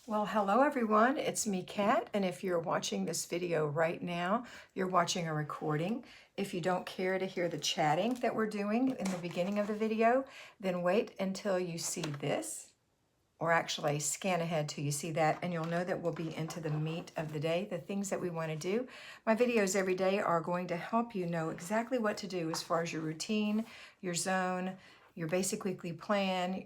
Well, hello everyone, it's me, Kat, and if you're watching this video right now, you're watching a recording. If you don't care to hear the chatting that we're doing in the beginning of the video, then wait until you see this, or actually scan ahead till you see that, and you'll know that we'll be into the meat of the day, the things that we want to do. My videos every day are going to help you know exactly what to do as far as your routine, your zone, your basic weekly plan,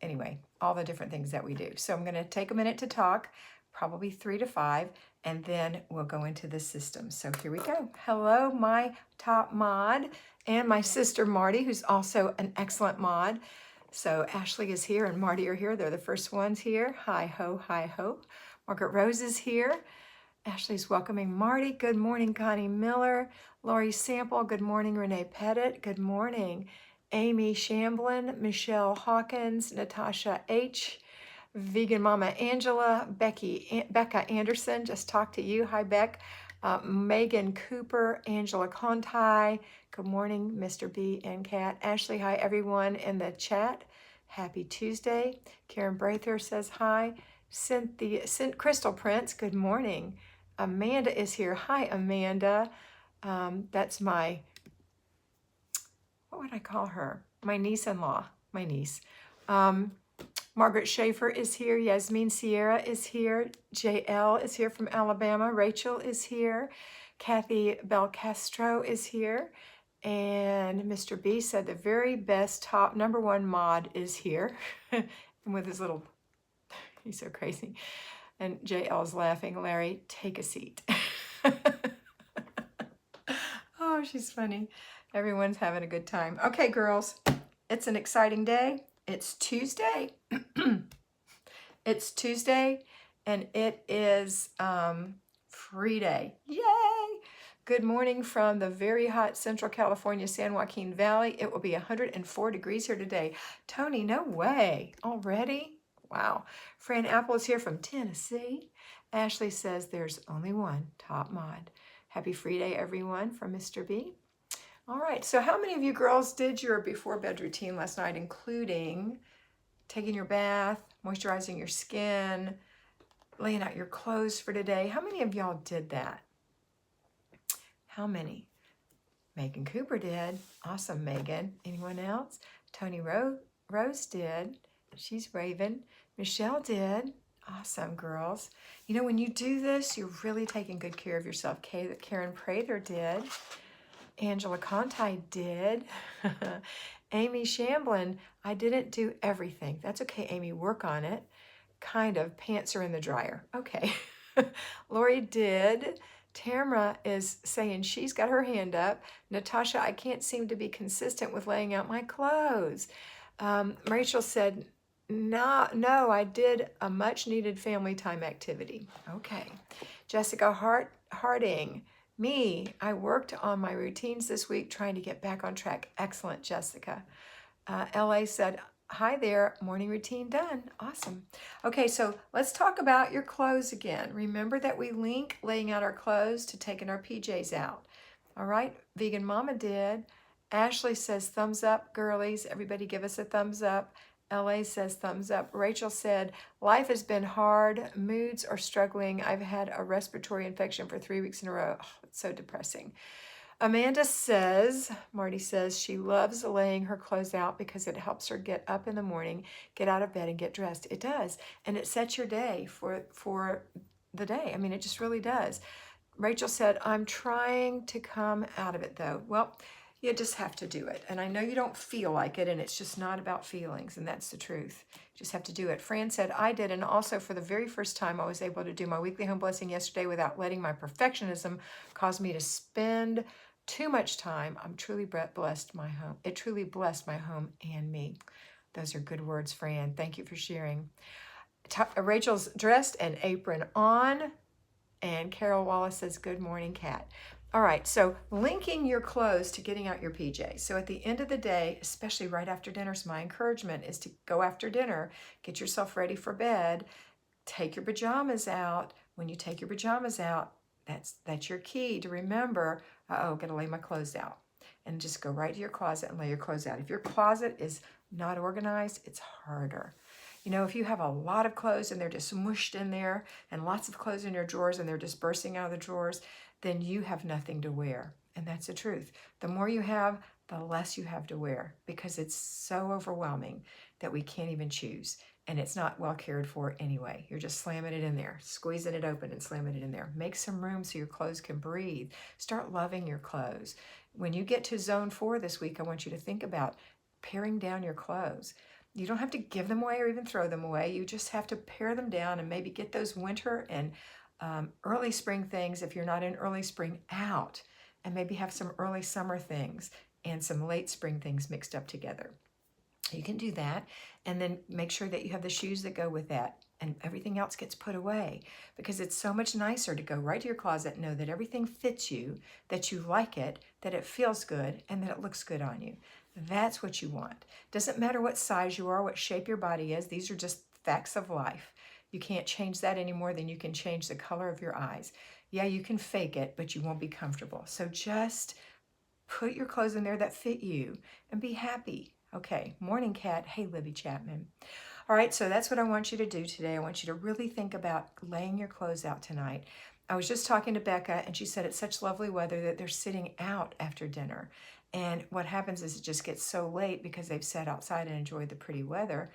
anyway, all the different things that we do. So I'm going to take a minute to talk, probably 3 to 5, and then we'll go into the system. So here we go. Hello, my top mod, and my sister Marty, who's also an excellent mod. So Ashley is here and Marty are here. They're the first ones here. Hi ho, hi ho. Margaret Rose is here. Ashley's welcoming Marty. Good morning, Connie Miller. Lori Sample. Good morning, Renee Pettit. Good morning. Amy Shamblin, Michelle Hawkins, Natasha H., Vegan Mama Angela, Becca Anderson, just talked to you. Hi, Beck. Megan Cooper, Angela Conti. Good morning, Mr. B and Kat. Ashley, hi, everyone in the chat. Happy Tuesday. Karen Braither says hi. Crystal Prince, good morning. Amanda is here. Hi, Amanda. That's my, what would I call her? My niece-in-law, my niece. Margaret Schaefer is here. Yasmin Sierra is here. JL is here from Alabama. Rachel is here. Kathy Belcastro is here. And Mr. B said the very best top #1 mod is here. And with his little, he's so crazy. And JL's laughing. Larry, take a seat. Oh, she's funny. Everyone's having a good time. Okay, girls, it's an exciting day. It's Tuesday. It's Tuesday, and it is free day. Yay! Good morning from the very hot Central California, San Joaquin Valley. It will be 104 degrees here today. Tony, no way. Already? Wow. Fran Apple is here from Tennessee. Ashley says there's only one top mod. Happy free day, everyone, from Mr. B. All right, so how many of you girls did your before bed routine last night, including taking your bath, moisturizing your skin, laying out your clothes for today? How many of y'all did that? How many? Megan Cooper did. Awesome, Megan. Anyone else? Tony Rose did. She's Raven. Michelle did. Awesome, girls. You know, when you do this, you're really taking good care of yourself. Karen Prather did. Angela Conti did. Amy Shamblin, I didn't do everything. That's okay, Amy, work on it. Kind of, pants are in the dryer. Okay. Lori did. Tamara is saying she's got her hand up. Natasha, I can't seem to be consistent with laying out my clothes. Rachel said, no, I did a much needed family time activity. Okay. Jessica Harding, me, I worked on my routines this week trying to get back on track. Excellent, Jessica. LA said, hi there, morning routine done. Awesome. Okay, so let's talk about your clothes again. Remember that we link laying out our clothes to taking our PJs out. All right, Vegan Mama did. Ashley says thumbs up, girlies. Everybody give us a thumbs up. LA says thumbs up. Rachel said, life has been hard. Moods are struggling. I've had a respiratory infection for 3 weeks in a row. Oh, it's so depressing. Amanda says, Marty says, she loves laying her clothes out because it helps her get up in the morning, get out of bed and get dressed. It does. And it sets your day for the day. I mean, it just really does. Rachel said, I'm trying to come out of it though. Well, you just have to do it. And I know you don't feel like it, and it's just not about feelings, and that's the truth. You just have to do it. Fran said, I did, and also for the very first time, I was able to do my weekly home blessing yesterday without letting my perfectionism cause me to spend too much time. I'm truly blessed my home. It truly blessed my home and me. Those are good words, Fran. Thank you for sharing. Rachel's dressed and apron on, and Carol Wallace says, good morning, Kat. All right, so linking your clothes to getting out your PJs. So at the end of the day, especially right after dinner, so my encouragement is to go after dinner, get yourself ready for bed, take your pajamas out. When you take your pajamas out, that's your key to remember, uh-oh, gotta lay my clothes out. and just go right to your closet and lay your clothes out. If your closet is not organized, it's harder. You know, if you have a lot of clothes and they're just mushed in there and lots of clothes in your drawers and they're just bursting out of the drawers, then you have nothing to wear. And that's the truth. The more you have, the less you have to wear, because it's so overwhelming that we can't even choose. And it's not well cared for anyway. You're just slamming it in there, squeezing it open and slamming it in there. Make some room so your clothes can breathe. Start loving your clothes. When you get to zone 4 this week, I want you to think about paring down your clothes. You don't have to give them away or even throw them away. You just have to pare them down and maybe get those winter and early spring things, if you're not in early spring, out, and maybe have some early summer things and some late spring things mixed up together. You can do that, and then make sure that you have the shoes that go with that, and everything else gets put away, because it's so much nicer to go right to your closet and know that everything fits you, that you like it, that it feels good, and that it looks good on you. That's what you want. Doesn't matter what size you are, what shape your body is. These are just facts of life. You can't change that any more than you can change the color of your eyes. Yeah, you can fake it, but you won't be comfortable. So just put your clothes in there that fit you and be happy. Okay, morning, Kat. Hey, Libby Chapman. All right, so that's what I want you to do today. I want you to really think about laying your clothes out tonight. I was just talking to Becca, and she said it's such lovely weather that they're sitting out after dinner. And what happens is it just gets so late because they've sat outside and enjoyed the pretty weather.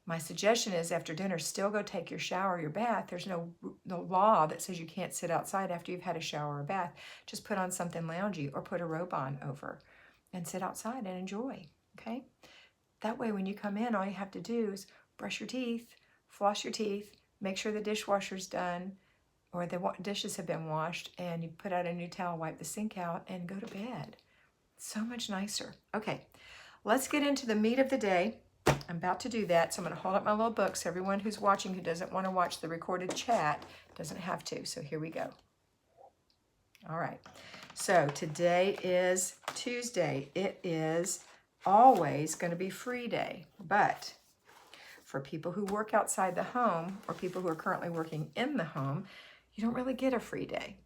My suggestion is, after dinner, still go take your shower or your bath. There's no law that says you can't sit outside after you've had a shower or bath. Just put on something loungy or put a robe on over and sit outside and enjoy, okay? That way, when you come in, all you have to do is brush your teeth, floss your teeth, make sure the dishwasher's done or the dishes have been washed, and you put out a new towel, wipe the sink out, and go to bed. So much nicer. Okay, let's get into the meat of the day. I'm about to do that, so I'm going to hold up my little book so everyone who's watching who doesn't want to watch the recorded chat doesn't have to. So here we go. All right, so today is Tuesday. It is always going to be free day, but for people who work outside the home or people who are currently working in the home, you don't really get a free day.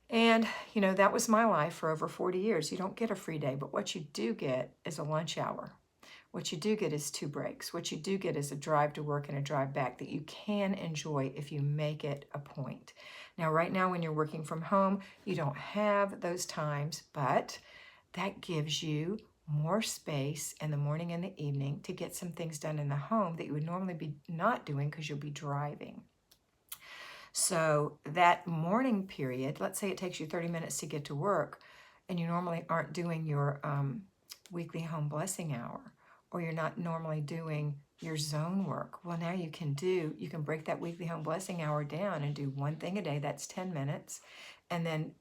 And, you know, that was my life for over 40 years. You don't get a free day, but what you do get is a lunch hour. What you do get is 2 breaks. What you do get is a drive to work and a drive back that you can enjoy if you make it a point. Now, right now, when you're working from home, you don't have those times, but that gives you more space in the morning and the evening to get some things done in the home that you would normally be not doing because you'll be driving. So that morning period, let's say it takes you 30 minutes to get to work, and you normally aren't doing your weekly home blessing hour, or you're not normally doing your zone work. Well, now you can break that weekly home blessing hour down and do one thing a day. That's 10 minutes, and then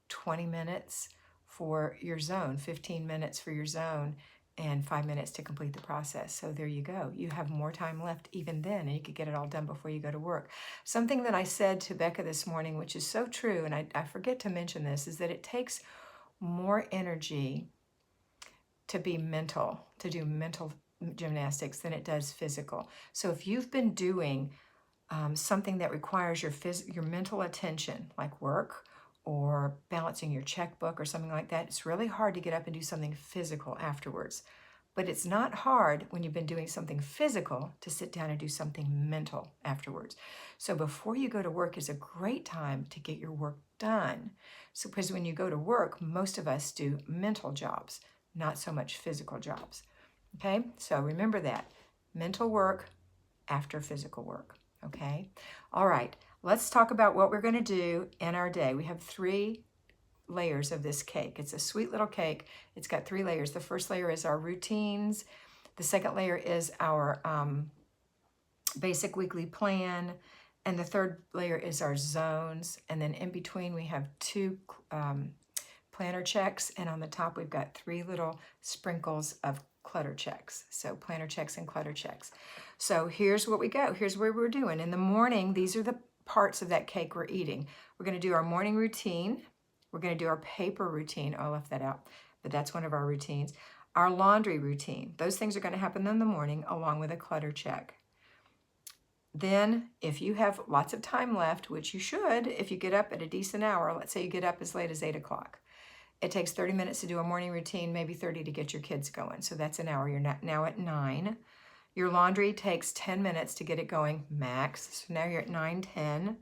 20 minutes for your zone, 15 minutes for your zone, and 5 minutes to complete the process. So there you go. You have more time left even then, and you could get it all done before you go to work. Something that I said to Becca this morning, which is so true, and I forget to mention this, is that it takes more energy to be mental, to do mental gymnastics than it does physical. So if you've been doing something that requires your mental attention, like work or balancing your checkbook or something like that, it's really hard to get up and do something physical afterwards. But it's not hard when you've been doing something physical to sit down and do something mental afterwards. So before you go to work is a great time to get your work done. So because when you go to work, most of us do mental jobs, not so much physical jobs. Okay, so remember that. Mental work after physical work. Okay, all right. Let's talk about what we're going to do in our day. We have 3 layers of this cake. It's a sweet little cake. It's got 3 layers. The first layer is our routines. The second layer is our basic weekly plan. And the third layer is our zones. And then in between, we have 2 planner checks. And on the top, we've got 3 little sprinkles of clutter checks. So planner checks and clutter checks. So here's what we go. Here's where we're doing. In the morning, these are the parts of that cake we're eating. We're going to do our morning routine. We're going to do our paper routine. Oh, I left that out, but that's one of our routines. Our laundry routine. Those things are going to happen in the morning along with a clutter check. Then if you have lots of time left, which you should if you get up at a decent hour, let's say you get up as late as 8 o'clock, It takes 30 minutes to do a morning routine, maybe 30 to get your kids going. So that's an hour. You're now at 9. Your laundry takes 10 minutes to get it going, max. So now you're at 9:10.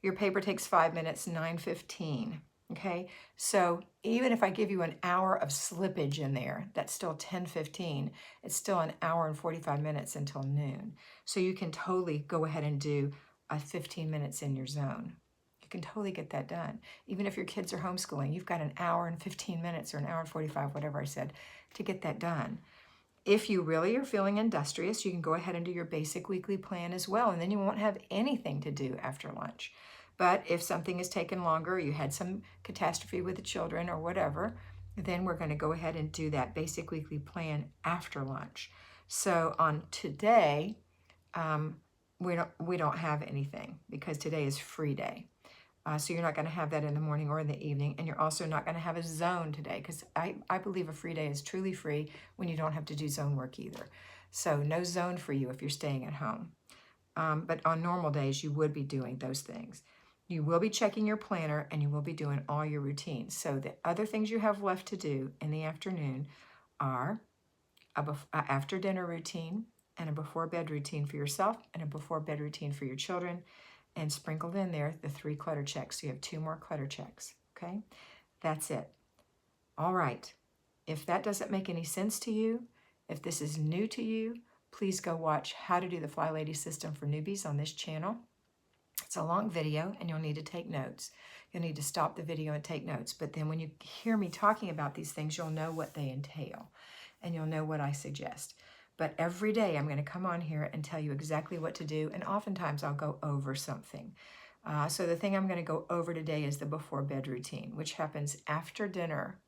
Your paper takes 5 minutes, 9:15. Okay, so even if I give you an hour of slippage in there, that's still 10:15. It's still an hour and 45 minutes until noon. So you can totally go ahead and do 15 minutes in your zone. You can totally get that done. Even if your kids are homeschooling, you've got an hour and 15 minutes or an hour and 45, whatever I said, to get that done. If you really are feeling industrious, you can go ahead and do your basic weekly plan as well, and then you won't have anything to do after lunch. But if something has taken longer, you had some catastrophe with the children or whatever, then we're going to go ahead and do that basic weekly plan after lunch. So on today, we don't have anything because today is free day. So you're not going to have that in the morning or in the evening, and you're also not going to have a zone today because I believe a free day is truly free when you don't have to do zone work either. So no zone for you if you're staying at home. But on normal days, you would be doing those things. You will be checking your planner and you will be doing all your routines. So the other things you have left to do in the afternoon are a after dinner routine and a before bed routine for yourself and a before bed routine for your children, and sprinkled in there the 3 clutter checks. So you have 2 more clutter checks, okay? That's it. All right. If that doesn't make any sense to you, if this is new to you, please go watch How to Do the Flylady System for Newbies on this channel. It's a long video and you'll need to take notes. You'll need to stop the video and take notes. But then when you hear me talking about these things, you'll know what they entail and you'll know what I suggest. But every day I'm going to come on here and tell you exactly what to do. And oftentimes I'll go over something. So the thing I'm going to go over today is the before bed routine, which happens after dinner.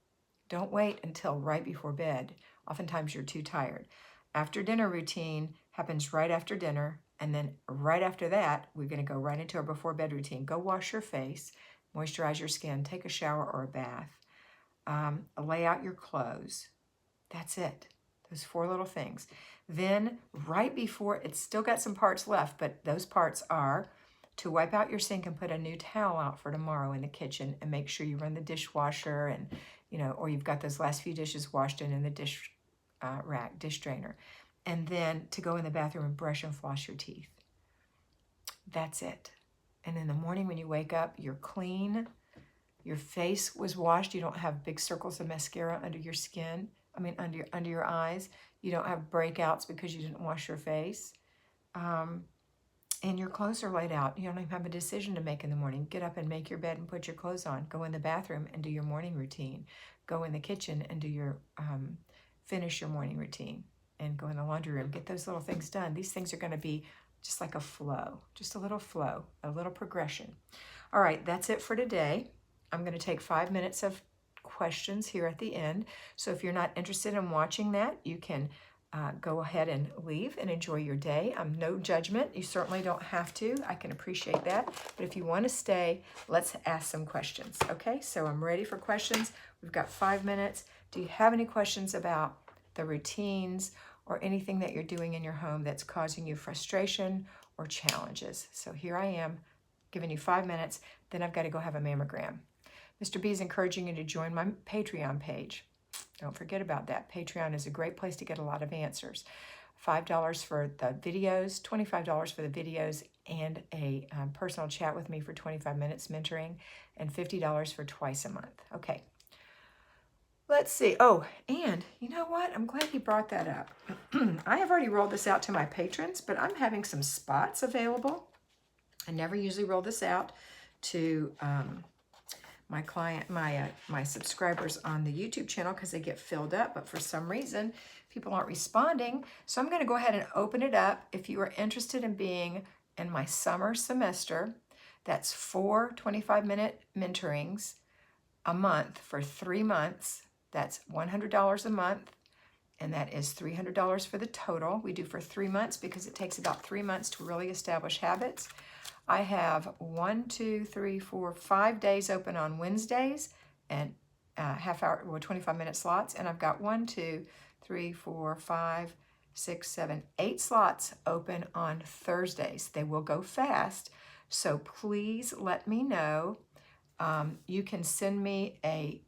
Don't wait until right before bed. Oftentimes you're too tired. After dinner routine happens right after dinner. And then right after that, we're going to go right into our before bed routine. Go wash your face, moisturize your skin, take a shower or a bath, lay out your clothes. That's it. Those 4 little things. Then right before, it's still got some parts left, but those parts are to wipe out your sink and put a new towel out for tomorrow in the kitchen and make sure you run the dishwasher and, or you've got those last few dishes washed in the dish rack, dish drainer. And then to go in the bathroom and brush and floss your teeth. That's it. And in the morning when you wake up, you're clean. Your face was washed. You don't have big circles of mascara under your skin. Under your eyes. You don't have breakouts because you didn't wash your face. And your clothes are laid out. You don't even have a decision to make in the morning. Get up and make your bed and put your clothes on. Go in the bathroom and do your morning routine. Go in the kitchen and do your, finish your morning routine. And go in the laundry room. Get those little things done. These things are going to be just like a flow. Just a little flow. A little progression. All right, that's it for today. I'm going to take 5 minutes of questions here at the end. So if you're not interested in watching that, you can go ahead and leave and enjoy your day. No judgment. You certainly don't have to. I can appreciate that. But if you want to stay, let's ask some questions. Okay, so I'm ready for questions. We've got 5 minutes. Do you have any questions about the routines or anything that you're doing in your home that's causing you frustration or challenges? So here I am giving you 5 minutes. Then I've got to go have a mammogram. Mr. B is encouraging you to join my Patreon page. Don't forget about that. Patreon is a great place to get a lot of answers. $5 for the videos, $25 for the videos, and a personal chat with me for 25 minutes mentoring, and $50 for twice a month. Okay. Let's see. Oh, and you know what? I'm glad you brought that up. I have already rolled this out to my patrons, but I'm having some spots available. I never usually roll this out to my subscribers on the YouTube channel because they get filled up, but for some reason people aren't responding. So I'm going to go ahead and open it up. If you are interested in being in my summer semester, that's 4 25-minute mentorings a month for 3 months. That's $100 a month, and that is $300 for the total. We do for 3 months because it takes about 3 months to really establish habits. I have 5 days open on Wednesdays and half hour, 25-minute slots. And I've got 8 slots open on Thursdays. They will go fast. So please let me know. You can send me a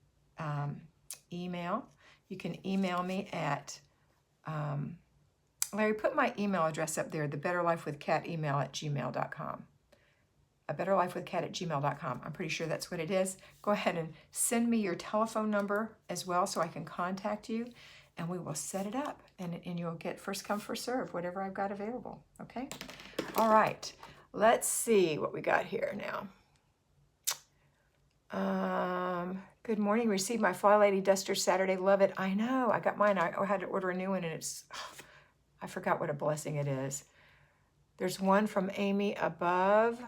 email. You can email me at, Larry, put my email address up there, the betterlifewithkat email at gmail.com. A betterlifewithkat at gmail.com. I'm pretty sure that's what it is. Go ahead and send me your telephone number as well so I can contact you, and we will set it up, and you'll get first come, first serve, whatever I've got available, okay? All right, let's see what we got here now. Good morning. Received my Flylady duster Saturday. Love it. I know. I got mine. I had to order a new one, and it's, I forgot what a blessing it is. There's one from Amy above.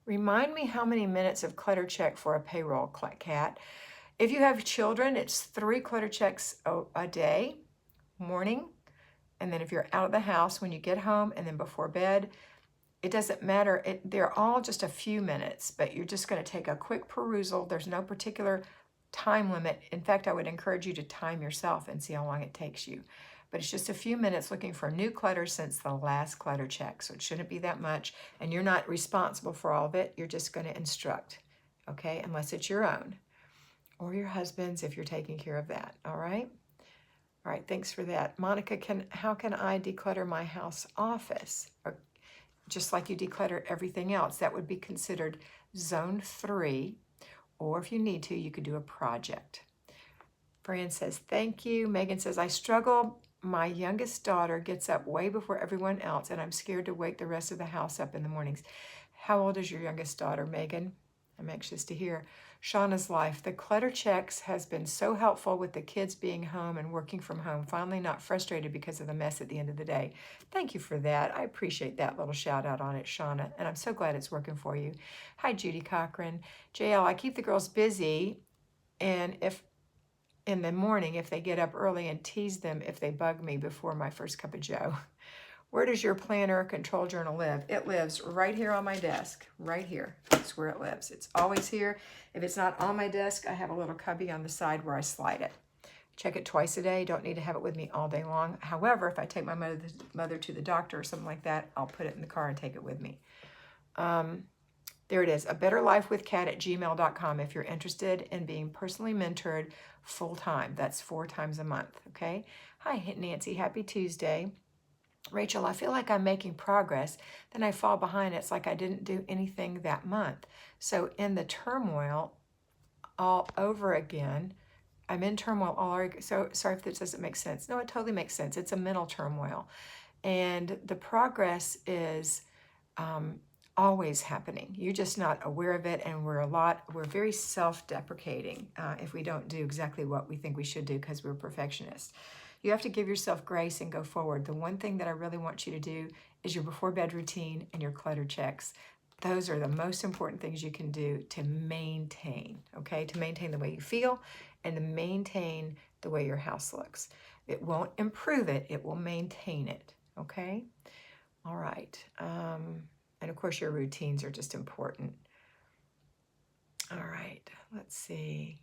Remind me how many minutes of clutter check for a payroll, Kat. If you have children, it's 3 clutter checks a day, morning, and then if you're out of the house when you get home, and then before bed. It doesn't matter. They're all just a few minutes, but you're just going to take a quick perusal. There's no particular time limit. In fact, I would encourage you to time yourself and see how long it takes you. But it's just a few minutes looking for new clutter since the last clutter check. So it shouldn't be that much. And you're not responsible for all of it. You're just going to instruct, okay? Unless it's your own or your husband's if you're taking care of that, all right? All right, thanks for that. Monica, how can I declutter my house office? Or, just like you declutter everything else, that would be considered zone 3, or if you need to, you could do a project. Fran says, thank you. Megan says, I struggle. My youngest daughter gets up way before everyone else, and I'm scared to wake the rest of the house up in the mornings. How old is your youngest daughter, Megan? I'm anxious to hear. Shauna's life. The clutter checks has been so helpful with the kids being home and working from home. Finally not frustrated because of the mess at the end of the day. Thank you for that. I appreciate that little shout out on it, Shauna. And I'm so glad it's working for you. Hi, Judy Cochran. JL, I keep the girls busy. And if in the morning, if they get up early, and tease them if they bug me before my first cup of joe. Where does your planner or control journal live? It lives right here on my desk, right here. That's where it lives. It's always here. If it's not on my desk, I have a little cubby on the side where I slide it. Check it twice a day. Don't need to have it with me all day long. However, if I take my mother to the doctor or something like that, I'll put it in the car and take it with me. There it is, abetterlifewithkat@gmail.com if you're interested in being personally mentored full-time. That's 4 times a month, okay? Hi, Nancy. Happy Tuesday. Rachel, I feel like I'm making progress, then I fall behind. It's like I didn't do anything that month. So in the turmoil all over again, I'm in turmoil all over. So sorry if this doesn't make sense. No, it totally makes sense. It's a mental turmoil. And the progress is always happening. You're just not aware of it, and we're very self-deprecating if we don't do exactly what we think we should do because we're perfectionists. You have to give yourself grace and go forward. The one thing that I really want you to do is your before bed routine and your clutter checks. Those are the most important things you can do to maintain, okay? To maintain the way you feel and to maintain the way your house looks. It won't improve it, it will maintain it, okay? All right. And of course, your routines are just important. All right, let's see.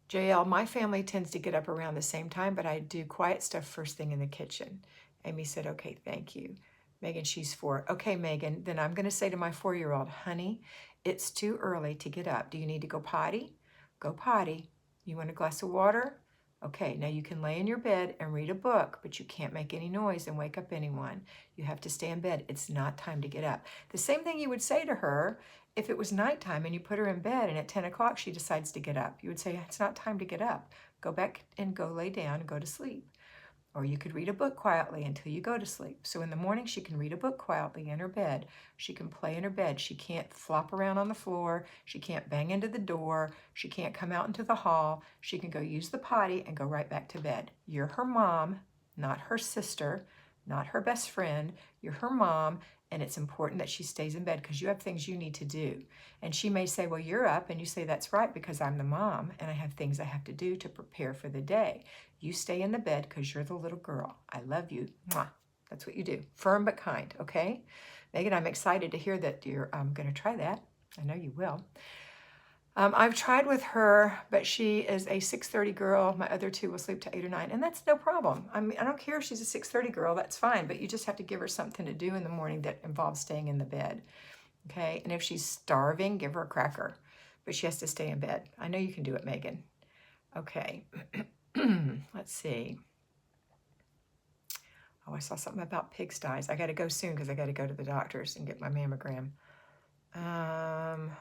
JL, my family tends to get up around the same time, but I do quiet stuff first thing in the kitchen. Amy said, okay, thank you. Megan, she's 4. Okay, Megan, then I'm going to say to my 4-year-old, honey, it's too early to get up. Do you need to go potty? Go potty. You want a glass of water? Okay, now you can lay in your bed and read a book, but you can't make any noise and wake up anyone. You have to stay in bed. It's not time to get up. The same thing you would say to her if it was nighttime and you put her in bed and at 10 o'clock she decides to get up. You would say, it's not time to get up. Go back and go lay down and go to sleep. Or you could read a book quietly until you go to sleep. So in the morning, she can read a book quietly in her bed. She can play in her bed. She can't flop around on the floor. She can't bang into the door. She can't come out into the hall. She can go use the potty and go right back to bed. You're her mom, not her sister, not her best friend. You're her mom, and it's important that she stays in bed because you have things you need to do. And she may say, well, you're up, and you say, that's right, because I'm the mom, and I have things I have to do to prepare for the day. You stay in the bed because you're the little girl. I love you. Mwah. That's what you do. Firm but kind, okay? Megan, I'm excited to hear that you're going to try that. I know you will. I've tried with her, but she is a 6:30 girl. My other 2 will sleep to 8 or 9, and that's no problem. I mean, I don't care if she's a 6:30 girl. That's fine, but you just have to give her something to do in the morning that involves staying in the bed, okay? And if she's starving, give her a cracker. but she has to stay in bed. I know you can do it, Megan. Okay. Let's see. Oh, I saw something about pigsties. I got to go soon because I got to go to the doctor's and get my mammogram. Let's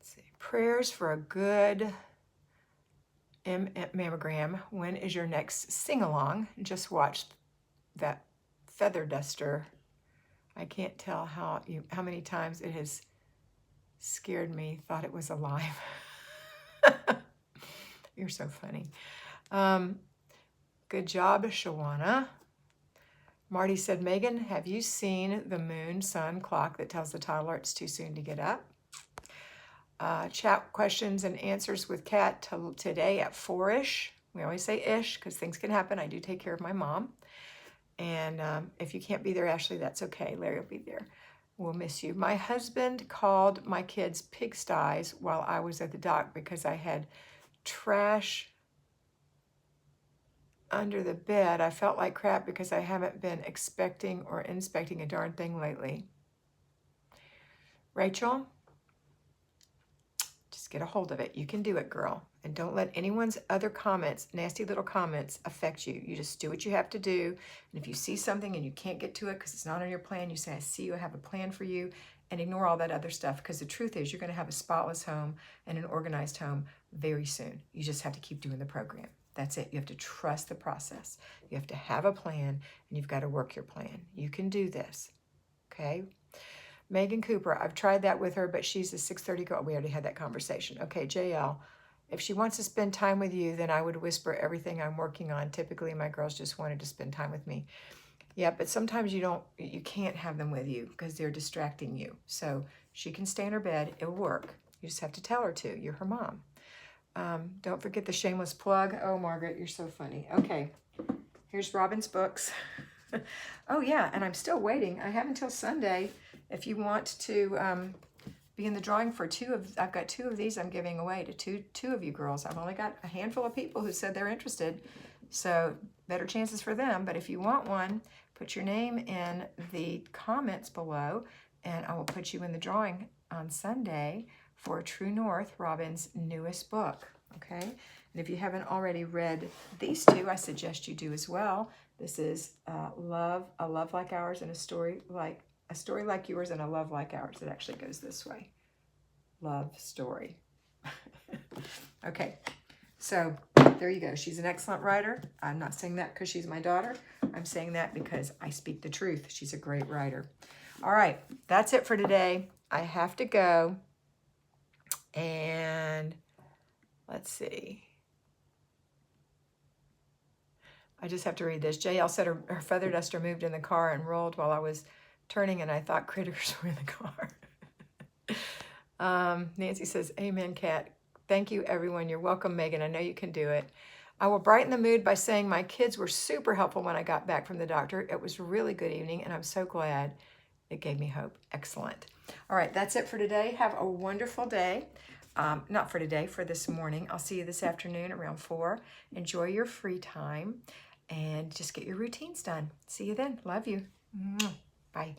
see. Prayers for a good mammogram. When is your next sing-along? Just watched that feather duster. I can't tell how many times it has scared me. Thought it was alive. You're so funny. Good job, Shawana. Marty said, Megan, have you seen the moon sun clock that tells the toddler it's too soon to get up? Chat questions and answers with Kat today at 4-ish. We always say ish because things can happen. I do take care of my mom. And if you can't be there, Ashley, that's okay. Larry will be there. We'll miss you. My husband called my kids pigsties while I was at the dock because I had trash under the bed. I felt like crap because I haven't been expecting or inspecting a darn thing lately. Rachel, just get a hold of it. You can do it, girl. And don't let anyone's other comments, nasty little comments, affect you. You just do what you have to do. And if you see something and you can't get to it because it's not on your plan, you say, I see you, I have a plan for you, and ignore all that other stuff. Because the truth is you're going to have a spotless home and an organized home very soon. You just have to keep doing the program. That's it. You have to trust the process. You have to have a plan, and you've got to work your plan. You can do this, okay? Megan Cooper, I've tried that with her, but she's a 6:30 girl. We already had that conversation. Okay, JL, if she wants to spend time with you, then I would whisper everything I'm working on. Typically, my girls just wanted to spend time with me. Yeah, but sometimes you can't have them with you because they're distracting you. So she can stay in her bed. It'll work. You just have to tell her to. You're her mom. Don't forget the shameless plug. Oh, Margaret, you're so funny. Okay, here's Robin's books. Oh, yeah, and I'm still waiting. I have until Sunday. If you want to be in the drawing for I've got 2 of these I'm giving away to two of you girls. I've only got a handful of people who said they're interested, so better chances for them. But if you want one, put your name in the comments below, and I will put you in the drawing on Sunday for True North, Robin's newest book, okay? And if you haven't already read these 2, I suggest you do as well. This is A Love Like Ours and A Story Like Yours and A Love Like Ours. It actually goes this way. Love story. Okay, so there you go. She's an excellent writer. I'm not saying that because she's my daughter. I'm saying that because I speak the truth. She's a great writer. All right, that's it for today. I have to go. And let's see. I just have to read this. JL said her feather duster moved in the car and rolled while I was turning, and I thought critters were in the car. Nancy says, amen, Kat. Thank you, everyone. You're welcome, Megan. I know you can do it. I will brighten the mood by saying my kids were super helpful when I got back from the doctor. It was a really good evening, and I'm so glad. It gave me hope. Excellent. All right, that's it for today. Have a wonderful day. Not for today, for this morning. I'll see you this afternoon around 4. Enjoy your free time and just get your routines done. See you then. Love you. Bye.